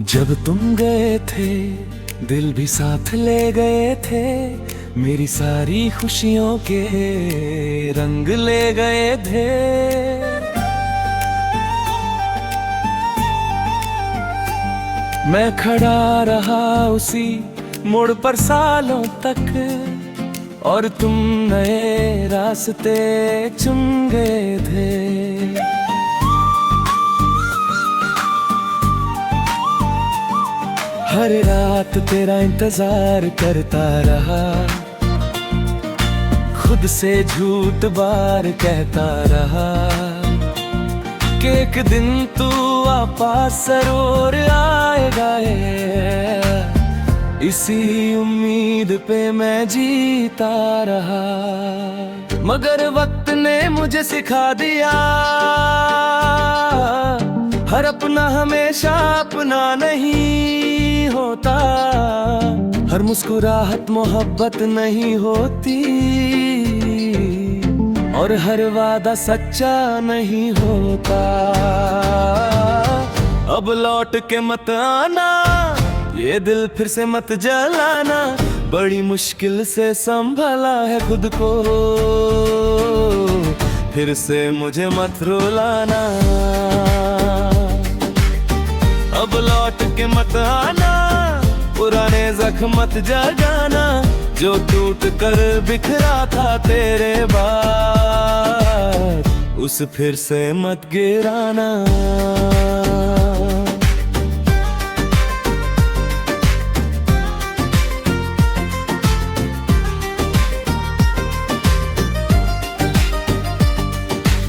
जब तुम गए थे दिल भी साथ ले गए थे, मेरी सारी खुशियों के रंग ले गए थे। मैं खड़ा रहा उसी मोड़ पर सालों तक, और तुम नए रास्ते चुन गए थे। हर रात तेरा इंतजार करता रहा, खुद से झूठ बार कहता रहा कि एक दिन तू वापस जरूर आएगा। इसी उम्मीद पे मैं जीता रहा, मगर वक्त ने मुझे सिखा दिया, हर अपना हमेशा अपना नहीं होता, हर मुस्कुराहट मोहब्बत नहीं होती, और हर वादा सच्चा नहीं होता। अब लौट के मत आना, ये दिल फिर से मत जलाना, बड़ी मुश्किल से संभला है खुद को, फिर से मुझे मत रुलाना। अब लौट के मत आना, पुराने जख्म मत जगाना, जो टूट कर बिखरा था तेरे बाद, उस फिर से मत गिराना।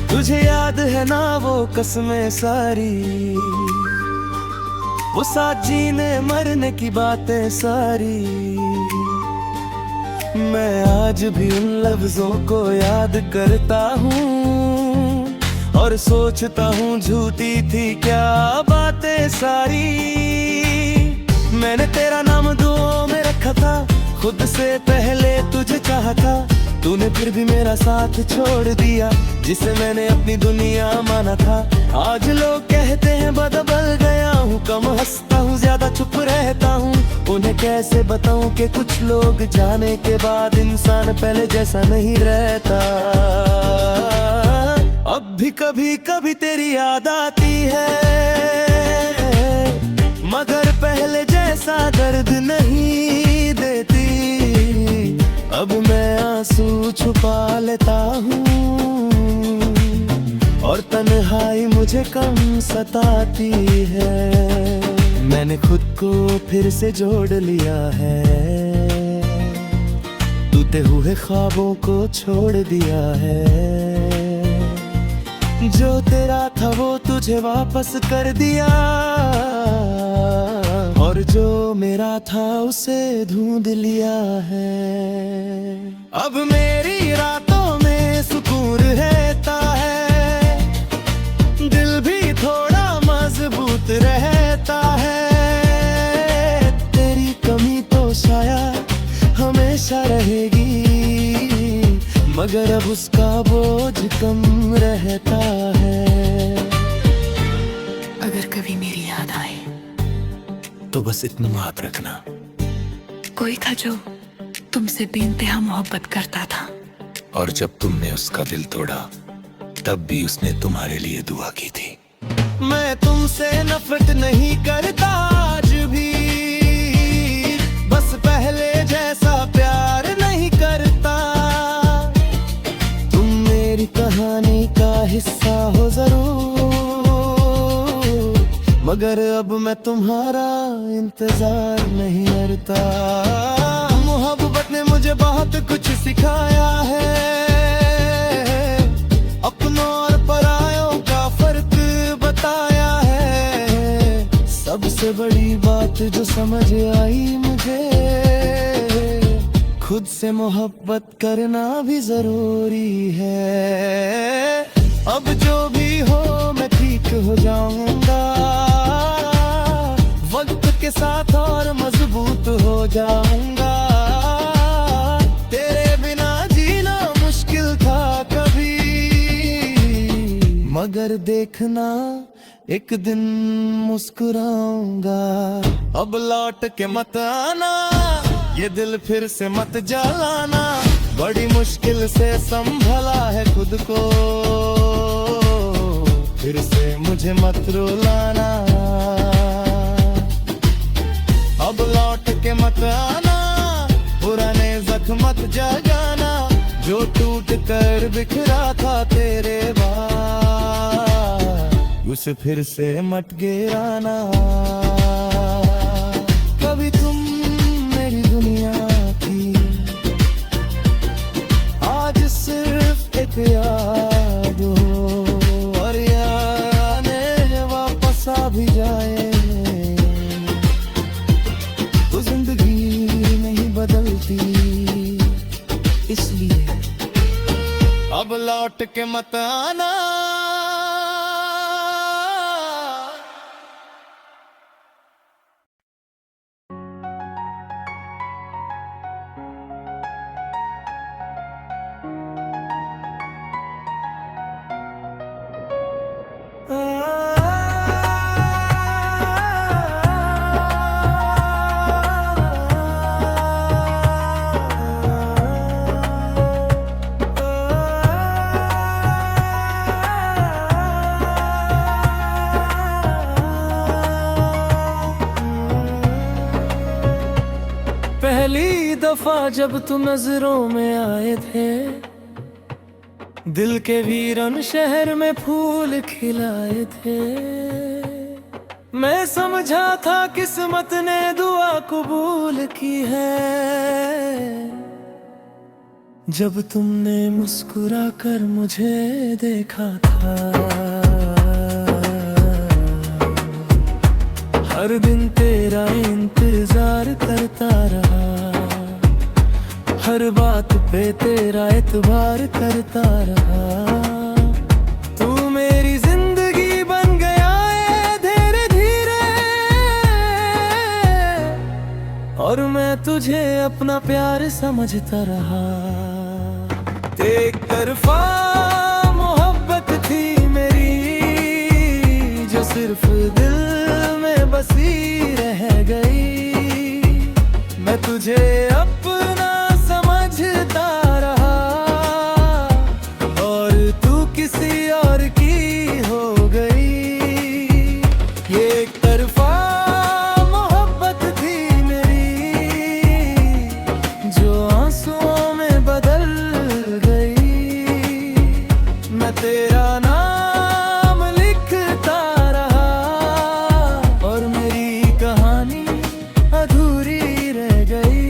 तुझे याद है ना वो कसमें सारी, वो साथ जीने मरने की बातें सारी। मैं आज भी उन लफ्जों को याद करता हूँ, और सोचता हूँ झूठी थी क्या बातें सारी। मैंने तेरा नाम दुआओं में रखा था, खुद से पहले तुझे चाहा था, तूने फिर भी मेरा साथ छोड़ दिया, जिसे मैंने अपनी दुनिया माना था। आज लोग कहते हैं बदल गया हूँ, कम हंसता हूँ ज्यादा चुप रहता हूँ, उन्हें कैसे बताऊँ कि कुछ लोग जाने के बाद इंसान पहले जैसा नहीं रहता। अब भी कभी कभी तेरी याद आती है, मगर पहले जैसा दर्द नहीं देती। अब मैं आंसू छुपा लेता हूँ, और तन्हाई मुझे कम सताती है। मैंने खुद को फिर से जोड़ लिया है, टूटे हुए ख्वाबों को छोड़ दिया है। जो तेरा था वो तुझे वापस कर दिया, और जो मेरा था उसे ढूंढ लिया है। अब मेरी रातों में सुकून रहता है, दिल भी थोड़ा मजबूत रहता है। तेरी कमी तो शायद हमेशा रहेगी, मगर अब उसका बोझ कम रहता है। अगर कभी मेरी याद आए तो बस इतना याद रखना, कोई था जो तुमसे बेइंतहा मोहब्बत करता था, और जब तुमने उसका दिल तोड़ा तब भी उसने तुम्हारे लिए दुआ की थी। मैं तुमसे नफरत नहीं करता आज भी, बस पहले जैसा प्यार नहीं करता। तुम मेरी कहानी का हिस्सा हो जरूर, मगर अब मैं तुम्हारा इंतजार नहीं करता। मोहब्बत ने मुझे बहुत कुछ सिखाया है, अपनों और परायों का फर्क बताया है। सबसे बड़ी बात जो समझ आई मुझे, खुद से मोहब्बत करना भी जरूरी है। अब जो भी हो मैं ठीक हो जाऊंगा, वक्त के साथ और मजबूत हो जाऊंगा। तेरे बिना जीना मुश्किल था कभी, मगर देखना एक दिन मुस्कुराऊंगा। अब लौट के मत आना, ये दिल फिर से मत जलाना। बड़ी मुश्किल से संभला है खुद को, फिर से मुझे मत रुलाना। अब लौट के मत आना, पुराने जख्म मत जगाना। जो टूट कर बिखरा था तेरे बाद, उसे फिर से मत गिराना। कभी तुम मेरी दुनिया थी, आज सिर्फ एक याद हो। और यादें वापस आ भी जाए तो जिंदगी नहीं बदलती, इसलिए अब लौट के मत आना। पहली दफा जब तुम नजरों में आए थे, दिल के वीरन शहर में फूल खिलाए थे। मैं समझा था किस्मत ने दुआ कबूल की है, जब तुमने मुस्कुरा कर मुझे देखा था। हर दिन तेरा इंतजार करता रहा, हर बात पे तेरा एतबार करता रहा। तू मेरी जिंदगी बन गया है धीरे धीरे, और मैं तुझे अपना प्यार समझता रहा। एक तरफा मोहब्बत थी मेरी, जो सिर्फ दिल में बसी रह गई। मैं तुझे अपना समझता रहा, और तू किसी और की हो गई। ये एक तरफा मोहब्बत थी मेरी, जो आंसुओं में बदल गई। मैं तेरा नाम लिखता रहा, और मेरी कहानी अधूरी रह गई।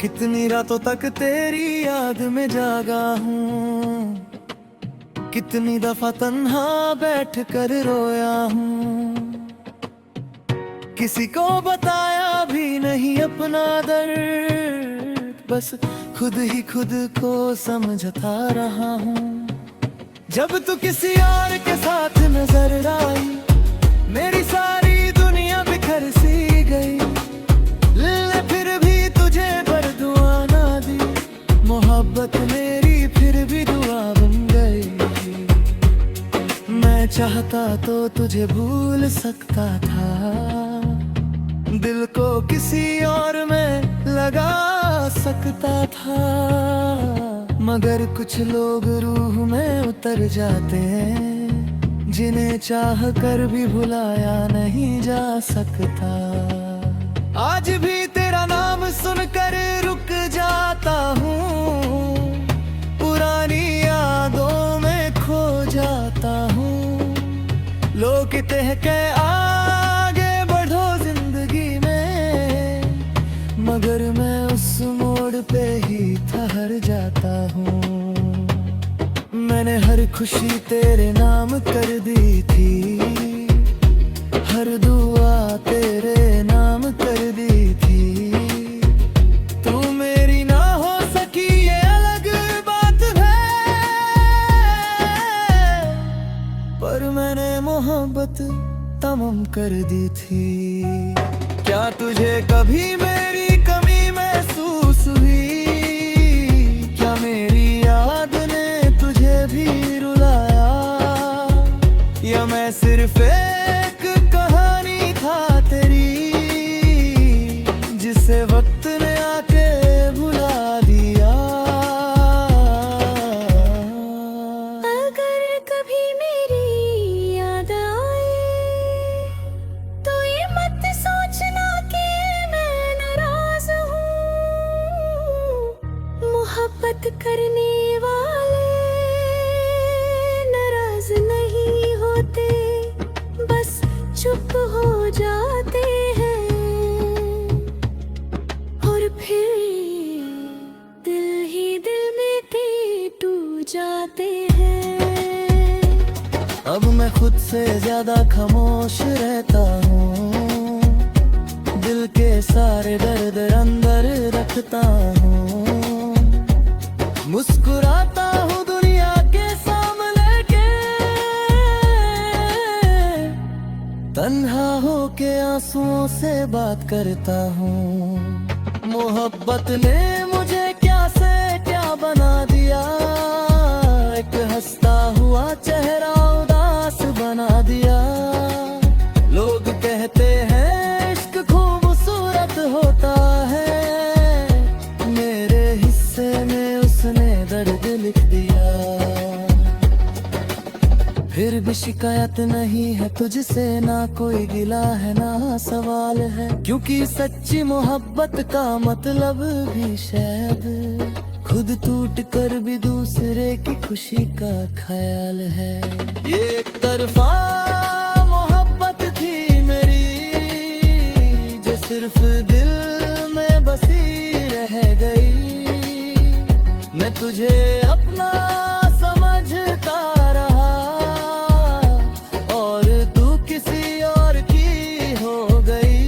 कितनी रातों तक तेरी याद में जागा हूँ, कितनी दफा तन्हा बैठ कर रोया हूँ। किसी को बताया भी नहीं अपना दर्द, बस खुद ही खुद को समझता रहा हूँ। जब तू किसी और के साथ नजर आई, मेरी सारी दुनिया बिखर सी गई। ले फिर भी तुझे बरदुआ ना दी, मोहब्बत मेरी फिर भी दुआ बन गई। मैं चाहता तो तुझे भूल सकता था, दिल को किसी और में लगा सकता था। मगर कुछ लोग रूह में उतर जाते हैं, जिन्हें चाह कर भी भुलाया नहीं जा सकता। आज भी तेरा नाम सुनकर रुक जाता हूँ, पुरानी यादों में खो जाता हूँ। लोग कहते हैं कि आगे बढ़ो जिंदगी में, मगर मैं उस मोड़ पे ही ठहर जाता हूँ। मैंने हर खुशी तेरे नाम कर दी थी, हर दुआ तेरे नाम कर दी थी। तू मेरी पर मैंने मोहब्बत तमाम कर दी थी। क्या तुझे कभी मेरी कमी महसूस हुई? क्या मेरी याद ने तुझे भी रुलाया? या मैं सिर्फ एक कहानी था तेरी, जिसे वक्त ने आके भुला दिया। अगर कभी मेरी याद आए तो ये मत सोचना कि मैं नाराज हूँ। मोहब्बत करने वाले नाराज नहीं होते, बस चुप हो जाते हैं और फिर दिल ही दिल में टूट जाते हैं। अब मैं खुद से ज्यादा खामोश रहता हूँ, दिल के सारे दर्द अंदर रखता हूँ। मुस्कुराता हूँ दुनिया के सामने के, तन्हा होके आंसुओं से बात करता हूँ। मोहब्बत ने मुझे क्या से क्या बना दिया, एक हंसता हुआ चेहरा उदास बना दिया। लोग कहते हैं इश्क खूबसूरत होता है, मेरे हिस्से में उसने दर्द लिख दिया। फिर भी शिकायत नहीं है तुझसे, ना कोई गिला है ना सवाल है, क्योंकि सच्ची मोहब्बत का मतलब भी शायद खुद टूट कर भी दूसरे की खुशी का ख्याल है। ये एक तरफा मोहब्बत थी मेरी, जो सिर्फ दिल में बसी रह गई। मैं तुझे अपना समझता रहा और तू किसी और की हो गई।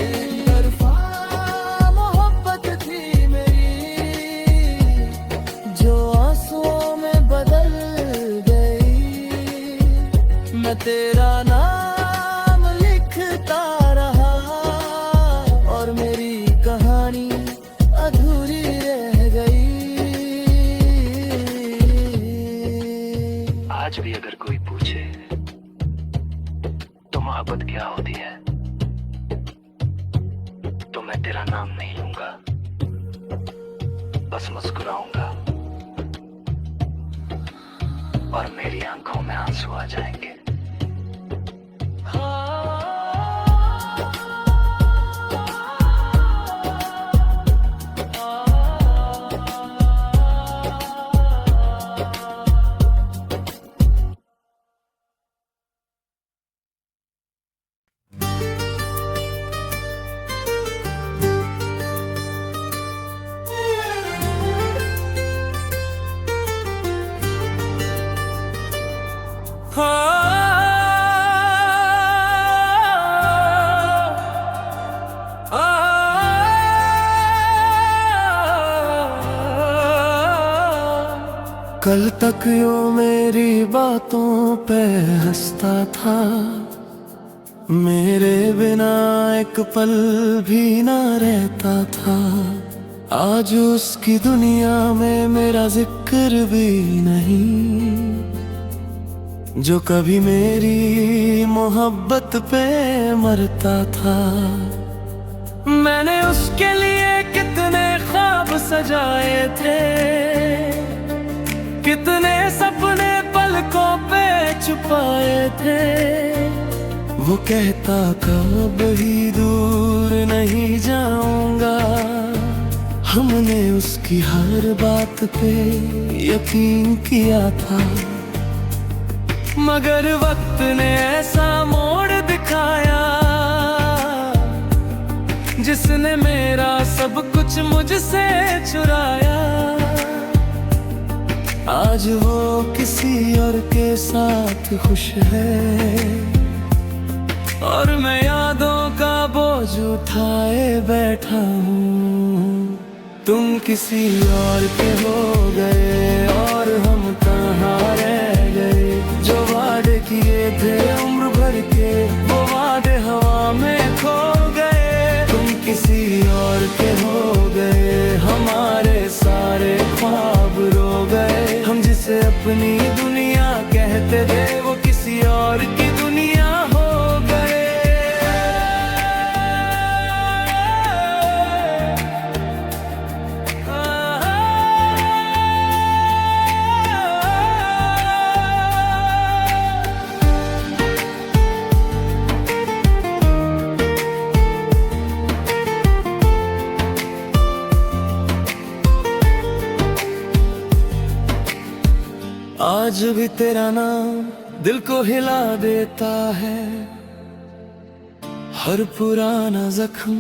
एक तरफा मोहब्बत थी मेरी, जो आंसुओं में बदल गई। मैं तेरा नाम लिखता रहा और मेरी कहानी अधूरी रह गई। आज भी अगर कोई पूछे तो मोहब्बत क्या होती है, तो मैं तेरा नाम नहीं लूंगा, बस मुस्कुराऊंगा और मेरी आंखों में आंसू आ जाएंगे। कल तक यूं मेरी बातों पे हंसता था, मेरे बिना एक पल भी ना रहता था। आज उसकी दुनिया में मेरा जिक्र भी नहीं, जो कभी मेरी मोहब्बत पे मरता था। मैंने उसके लिए कितने ख्वाब सजाए थे, कितने सपने पलकों पे छुपाए थे। वो कहता कब ही दूर नहीं जाऊंगा, हमने उसकी हर बात पे यकीन किया था। मगर वक्त ने ऐसा मोड़ दिखाया, जिसने मेरा सब कुछ मुझसे चुराया। आज वो किसी और के साथ खुश है, और मैं यादों का बोझ उठाए बैठा हूँ। तुम किसी और के हो गए और हम कहाँ रह गए। आज भी तेरा नाम दिल को हिला देता है, हर पुराना जख्म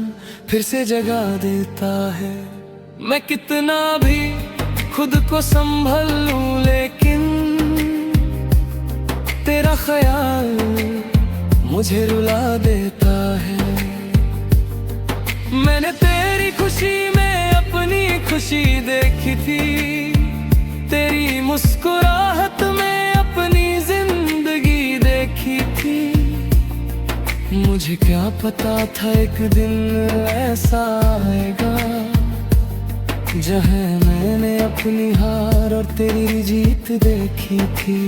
फिर से जगा देता है। मैं कितना भी खुद को संभल लूं लेकिन तेरा ख्याल मुझे रुला देता है। मैंने तेरी खुशी में अपनी खुशी देखी थी, तेरी मुस्कुराहट में अपनी जिंदगी देखी थी। मुझे क्या पता था एक दिन ऐसा आएगा जहाँ मैंने अपनी हार और तेरी जीत देखी थी।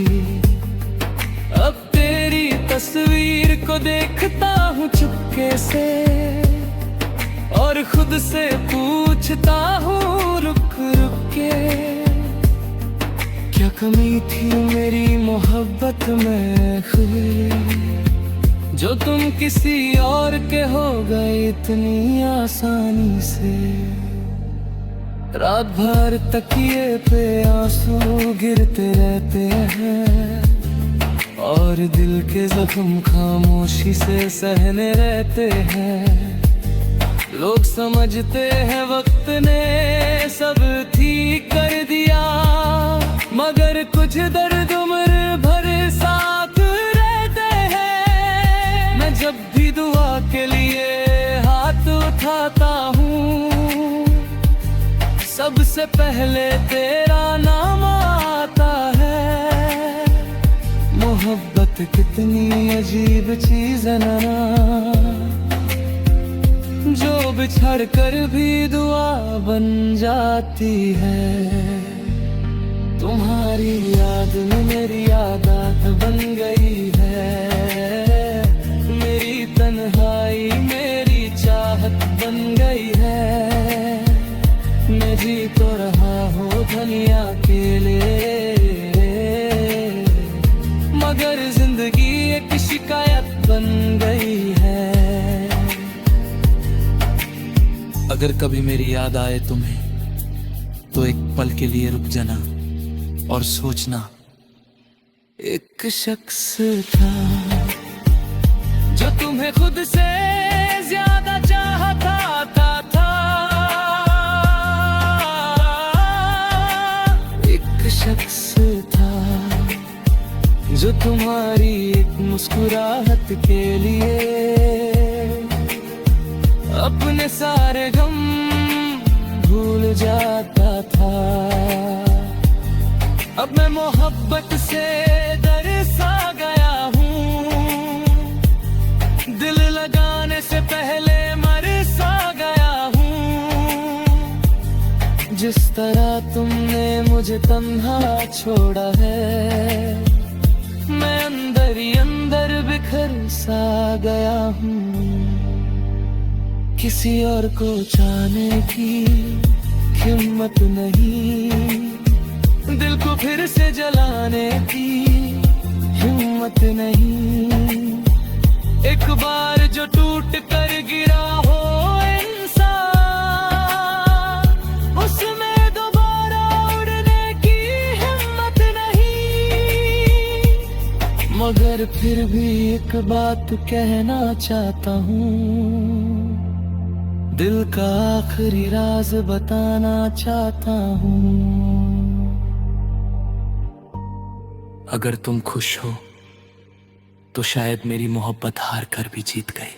अब तेरी तस्वीर को देखता हूँ चुपके से और खुद से पूछता हूँ रुक रुक के, क्या कमी थी मेरी मोहब्बत में खुद जो तुम किसी और के हो गए इतनी आसानी से। रात भर तकिए पे आंसू गिरते रहते हैं और दिल के जख्म खामोशी से सहने रहते हैं। लोग समझते हैं वक्त ने सब ठीक कर दिया, मगर कुछ दर्द उम्र भर साथ रहते हैं। मैं जब भी दुआ के लिए हाथ उठाता हूँ सबसे पहले तेरा नाम आता है। मोहब्बत कितनी अजीब चीज है ना, जो बिछड़ कर भी दुआ बन जाती है। तुम्हारी याद में मेरी आदत बन गई है, मेरी तन्हाई मेरी चाहत बन गई है। मैं जी तो रहा हूँ दुनिया के लिए, मगर जिंदगी एक शिकायत बन गई है। अगर कभी मेरी याद आए तुम्हें तो एक पल के लिए रुक जाना और सोचना, एक शख्स था जो तुम्हें खुद से ज्यादा चाहता था। एक शख्स था जो तुम्हारी एक मुस्कुराहट के लिए अपने सारे गम भूल जाता था। अब मैं मोहब्बत से दरसा गया हूँ, दिल लगाने से पहले मरसा गया हूँ। जिस तरह तुमने मुझे तन्हा छोड़ा है, मैं अंदर ही अंदर बिखर सा गया हूँ। किसी और को चाहने की हिम्मत नहीं, दिल को फिर से जलाने की हिम्मत नहीं। एक बार जो टूट कर गिरा हो इंसान, उसमें दोबारा उड़ने की हिम्मत नहीं। मगर फिर भी एक बात कहना चाहता हूँ, दिल का आखिरी राज बताना चाहता हूँ। अगर तुम खुश हो तो शायद मेरी मोहब्बत हार कर भी जीत गई।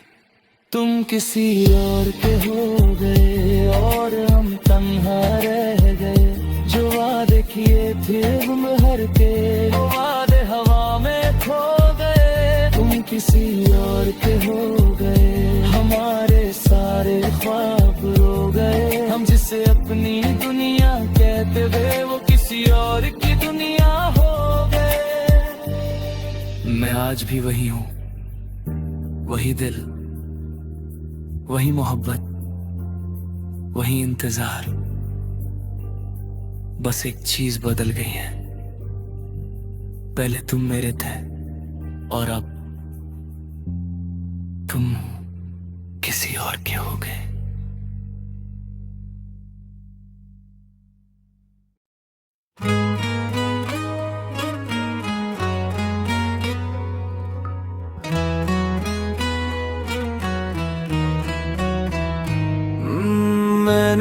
तुम किसी और के हो गए और हम तन्हा रह गए। जो वादे किए थे हम हर के, वो वादे हवा में खो गए। तुम किसी और के हो गए, हमारे सारे ख्वाब रो गए। हम जिसे अपनी दुनिया कहते थे वो किसी और की दुनिया हो गए। मैं आज भी वही हूँ, वही दिल, वही मोहब्बत, वही इंतजार। बस एक चीज बदल गई है, पहले तुम मेरे थे और अब तुम किसी और के हो गए।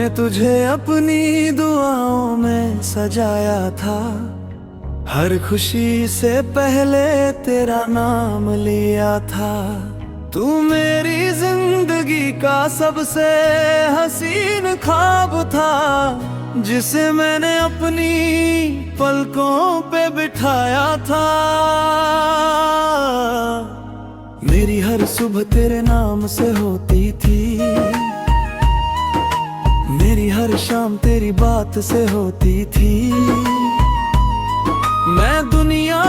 मैंने तुझे अपनी दुआओं में सजाया था, हर खुशी से पहले तेरा नाम लिया था। तू मेरी जिंदगी का सबसे हसीन ख्वाब था, जिसे मैंने अपनी पलकों पे बिठाया था। मेरी हर सुबह तेरे नाम से होती थी, मेरी हर शाम तेरी बात से होती थी। मैं दुनिया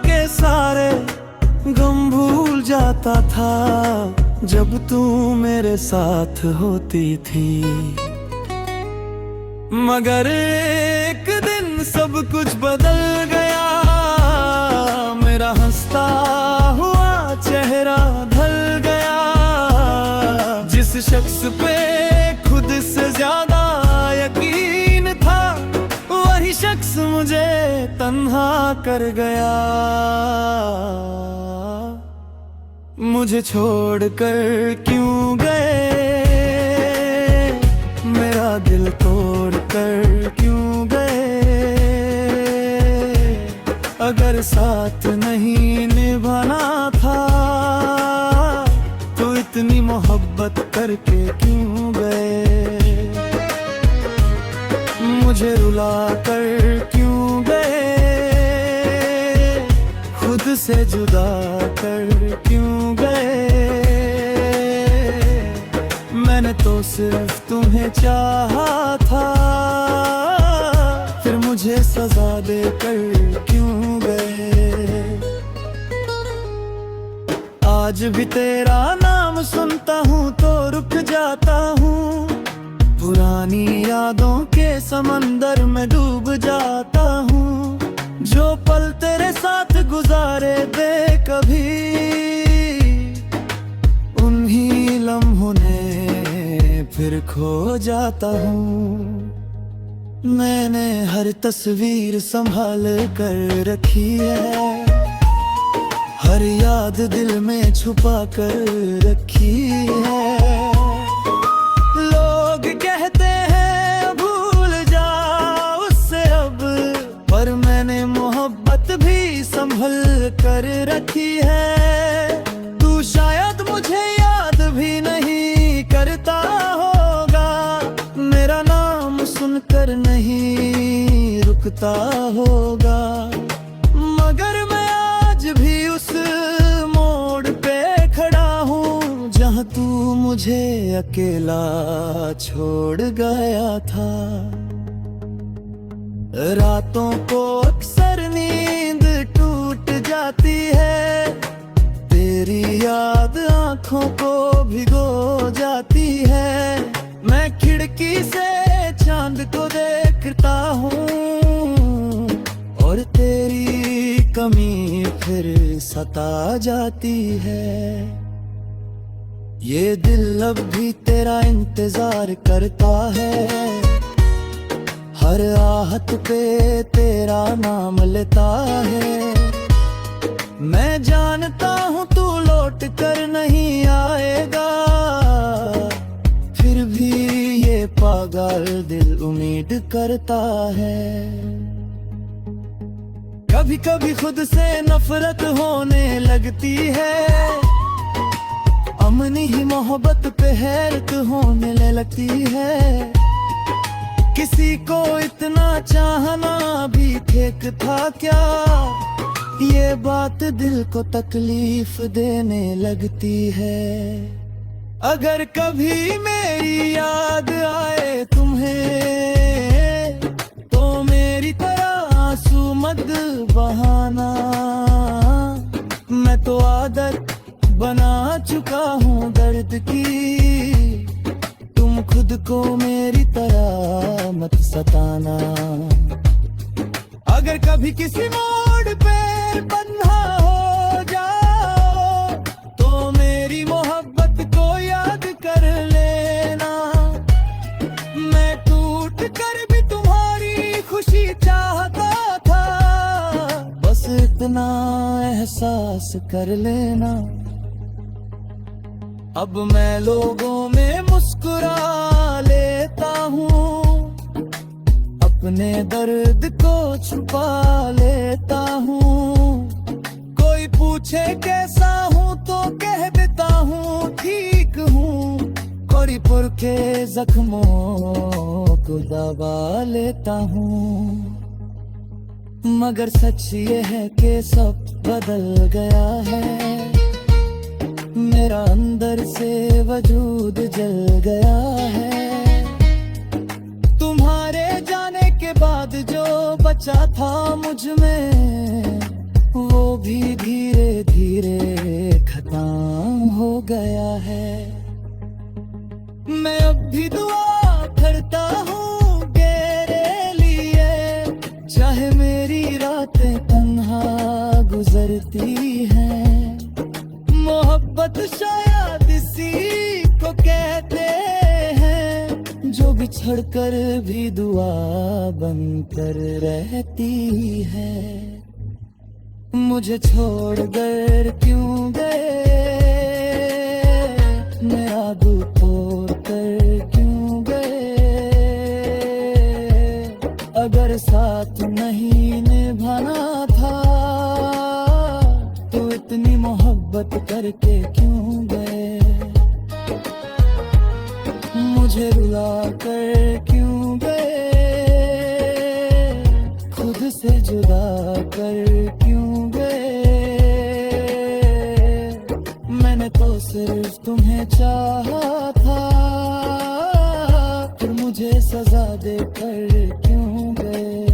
के सारे गम भूल जाता था, जब तू मेरे साथ होती थी। मगर एक दिन सब कुछ बदल गया, मेरा हंसता हुआ चेहरा ढल गया। जिस शख्स पे खुद से ज्यादा यकीन था, वही शख्स मुझे तन्हा कर गया। मुझे छोड़कर क्यों गए, मेरा दिल तोड़ कर क्यों गए। अगर साथ नहीं निभाना था, तो इतनी मोहब्बत करके क्यों गए। मुझे रुला कर क्यों गए, खुद से जुदा कर क्यों गए। मैंने तो सिर्फ तुम्हें चाहा था, फिर मुझे सजा देकर क्यों गए। आज भी तेरा नाम सुनता हूँ तो रुक जाता हूँ, पुरानी यादों के समंदर में डूब जाता हूँ। जो पल तेरे साथ गुजारे बेकभी, उन्हीं लम्हों ने फिर खो जाता हूँ। मैंने हर तस्वीर संभाल कर रखी है, हर याद दिल में छुपा कर रखी है। लोग कहते हैं भूल जा उससे अब, पर मैंने मोहब्बत भी संभल कर रखी है। तू शायद मुझे याद भी नहीं करता होगा, मेरा नाम सुनकर नहीं रुकता होगा। मगर मैं आज भी उस मोड़ पे खड़ा हूँ, जहाँ तू मुझे अकेला छोड़ गया था। रातों को अक्सर नींद टूट जाती है, तेरी याद आंखों को भिगो जाती है। मैं खिड़की से चांद को देखता हूँ, और तेरी कमी फिर सता जाती है। ये दिल अब भी तेरा इंतजार करता है, हर आहट पे तेरा नाम लेता है। मैं जानता हूँ तू लौट कर नहीं आएगा, फिर भी ये पागल दिल उम्मीद करता है। कभी कभी खुद से नफरत होने लगती है, अमनी ही मोहब्बत पे हैरत होने लगती है। किसी को इतना चाहना भी ठीक था क्या, ये बात दिल को तकलीफ देने लगती है। अगर कभी मेरी याद आए तुम्हें, तो मेरी तरह आंसू मत बहाना। मैं तो आदत बना चुका हूँ दर्द की, तुम खुद को मेरी तरह मत सताना। अगर कभी किसी मोड़ पे बंधा हो जाओ, तो मेरी मोहब्बत को याद कर लेना। मैं टूट कर भी तुम्हारी खुशी चाहता था, बस इतना एहसास कर लेना। अब मैं लोगों में मुस्कुरा लेता हूँ, अपने दर्द को छुपा लेता हूँ। कोई पूछे कैसा हूँ तो कह देता हूँ ठीक हूँ। कोई पुर के जख्मों को दबा लेता हूँ। मगर सच ये है कि सब बदल गया है, मेरा अंदर से वजूद जल गया है। तुम्हारे जाने के बाद जो बचा था मुझ में, वो भी धीरे धीरे खत्म हो गया है। मैं अब भी दुआ करता हूँ तेरे लिए, चाहे मेरी रातें तन्हा गुजरती हैं। मोहब्बत शायद इसी को कहते हैं, जो बिछड़ कर भी दुआ बनकर रहती है। मुझे छोड़कर क्यों गए, मेरा दिल तोड़ कर क्यों गए। अगर साथ नहीं निभाना था तो इतनी मोहब्बत करके क्यों गए। मुझे रुला कर क्यों गए, खुद से जुदा कर क्यों गए। मैंने तो सिर्फ तुम्हें चाहा था, फिर मुझे सजा देकर क्यों गए।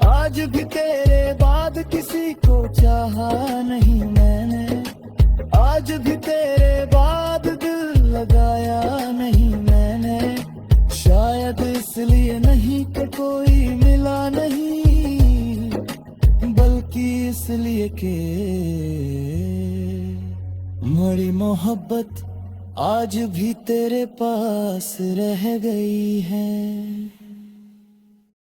आज भी तेरे बाद किसी को चाहा नहीं मैंने, आज भी तेरे बाद दिल लगाया नहीं मैंने। शायद इसलिए नहीं कि कोई मिला नहीं, बल्कि इसलिए कि मेरी मोहब्बत आज भी तेरे पास रह गई है।